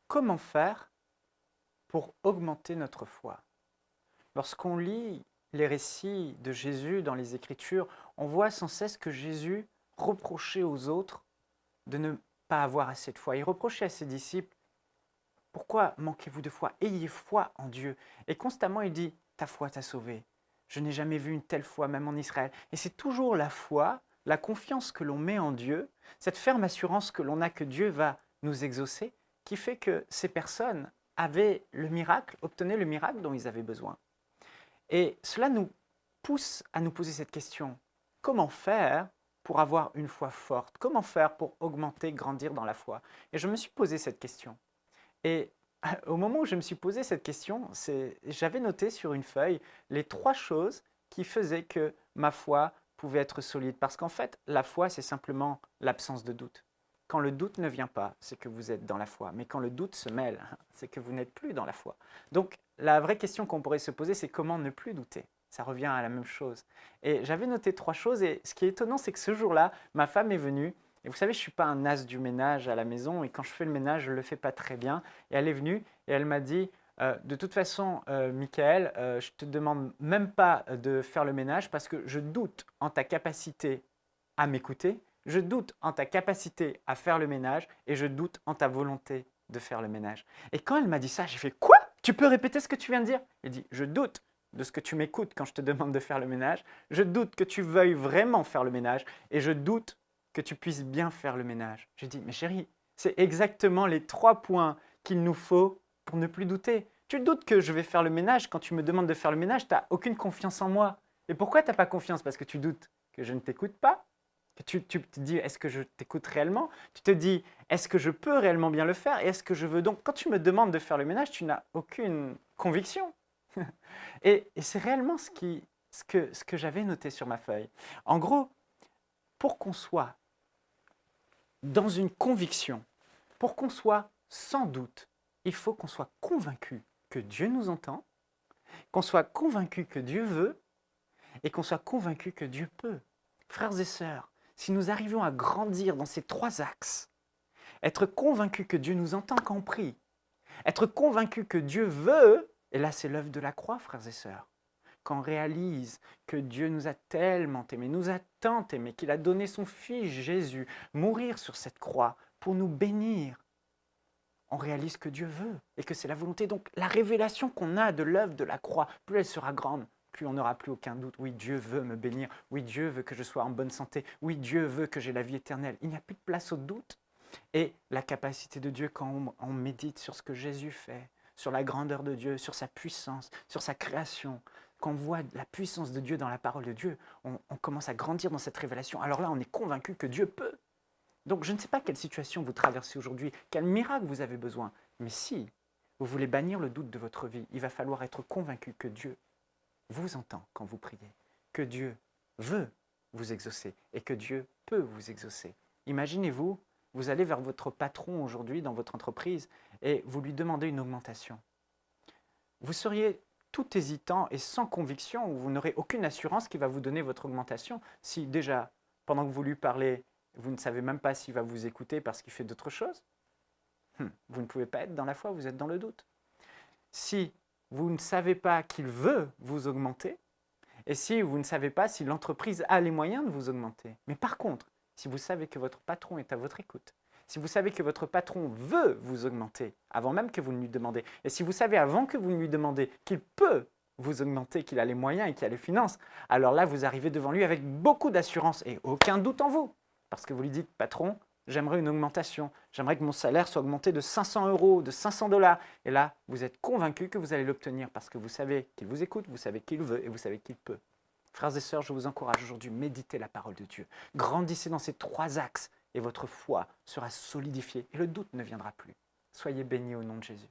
Comment faire pour augmenter notre foi? Lorsqu'on lit les récits de Jésus dans les Écritures, on voit sans cesse que Jésus reprochait aux autres de ne pas avoir assez de foi. Il reprochait à ses disciples, pourquoi manquez-vous de foi? Ayez foi en Dieu. Et constamment il dit, ta foi t'a sauvé. Je n'ai jamais vu une telle foi, même en Israël. Et c'est toujours la foi, la confiance que l'on met en Dieu, cette ferme assurance que l'on a que Dieu va nous exaucer, qui fait que ces personnes avaient le miracle, obtenaient le miracle dont ils avaient besoin. Et cela nous pousse à nous poser cette question. Comment faire pour avoir une foi forte? Comment faire pour augmenter, grandir dans la foi? Et je me suis posé cette question. Et au moment où je me suis posé cette question, j'avais noté sur une feuille les 3 choses qui faisaient que ma foi pouvait être solide. Parce qu'en fait, la foi, c'est simplement l'absence de doute. Quand le doute ne vient pas, c'est que vous êtes dans la foi. Mais quand le doute se mêle, c'est que vous n'êtes plus dans la foi. Donc, la vraie question qu'on pourrait se poser, c'est comment ne plus douter. Ça revient à la même chose. Et j'avais noté 3 choses. Et ce qui est étonnant, c'est que ce jour-là, ma femme est venue. Et vous savez, je ne suis pas un as du ménage à la maison. Et quand je fais le ménage, je ne le fais pas très bien. Et elle est venue et elle m'a dit, de toute façon, Michael, je ne te demande même pas de faire le ménage parce que je doute en ta capacité à m'écouter, je doute en ta capacité à faire le ménage et je doute en ta volonté de faire le ménage. Et quand elle m'a dit ça, j'ai fait quoi? Tu peux répéter ce que tu viens de dire? Elle dit, je doute de ce que tu m'écoutes quand je te demande de faire le ménage, je doute que tu veuilles vraiment faire le ménage et je doute que tu puisses bien faire le ménage. J'ai dit, mais chérie, c'est exactement les 3 points qu'il nous faut pour ne plus douter. Tu doutes que je vais faire le ménage quand tu me demandes de faire le ménage, tu n'as aucune confiance en moi. Et pourquoi tu n'as pas confiance? Parce que tu doutes que je ne t'écoute pas, que tu te dis, est-ce que je t'écoute réellement? Tu te dis, est-ce que je peux réellement bien le faire? Et est-ce que je veux donc, quand tu me demandes de faire le ménage, tu n'as aucune conviction. Et c'est réellement ce que j'avais noté sur ma feuille. En gros, pour qu'on soit dans une conviction, pour qu'on soit sans doute, il faut qu'on soit convaincu que Dieu nous entend, qu'on soit convaincu que Dieu veut et qu'on soit convaincu que Dieu peut. Frères et sœurs, si nous arrivons à grandir dans ces 3 axes, être convaincu que Dieu nous entend quand on prie, être convaincu que Dieu veut, et là c'est l'œuvre de la croix, frères et sœurs, quand on réalise que Dieu nous a tellement aimés, nous a tant aimés, qu'il a donné son Fils Jésus mourir sur cette croix pour nous bénir, on réalise que Dieu veut et que c'est la volonté. Donc la révélation qu'on a de l'œuvre de la croix, plus elle sera grande, plus on n'aura plus aucun doute. Oui, Dieu veut me bénir. Oui, Dieu veut que je sois en bonne santé. Oui, Dieu veut que j'ai la vie éternelle. Il n'y a plus de place au doute. Et la capacité de Dieu, quand on médite sur ce que Jésus fait, sur la grandeur de Dieu, sur sa puissance, sur sa création, quand on voit la puissance de Dieu dans la parole de Dieu, on commence à grandir dans cette révélation. Alors là, on est convaincu que Dieu peut. Donc je ne sais pas quelle situation vous traversez aujourd'hui, quel miracle vous avez besoin, mais si vous voulez bannir le doute de votre vie, il va falloir être convaincu que Dieu vous entend quand vous priez, que Dieu veut vous exaucer et que Dieu peut vous exaucer. Imaginez-vous, vous allez vers votre patron aujourd'hui dans votre entreprise et vous lui demandez une augmentation. Vous seriez tout hésitant et sans conviction, ou vous n'aurez aucune assurance qu'il va vous donner votre augmentation si déjà, pendant que vous lui parlez, vous ne savez même pas s'il va vous écouter parce qu'il fait d'autres choses. Vous ne pouvez pas être dans la foi, vous êtes dans le doute. Si vous ne savez pas qu'il veut vous augmenter, et si vous ne savez pas si l'entreprise a les moyens de vous augmenter. Mais par contre, si vous savez que votre patron est à votre écoute, si vous savez que votre patron veut vous augmenter avant même que vous ne lui demandez, et si vous savez avant que vous ne lui demandez qu'il peut vous augmenter, qu'il a les moyens et qu'il a les finances, alors là, vous arrivez devant lui avec beaucoup d'assurance et aucun doute en vous. Parce que vous lui dites, patron, j'aimerais une augmentation, j'aimerais que mon salaire soit augmenté de 500 €, de 500 $. Et là, vous êtes convaincu que vous allez l'obtenir parce que vous savez qu'il vous écoute, vous savez qu'il veut et vous savez qu'il peut. Frères et sœurs, je vous encourage aujourd'hui, méditez la parole de Dieu. Grandissez dans ces 3 axes et votre foi sera solidifiée et le doute ne viendra plus. Soyez bénis au nom de Jésus.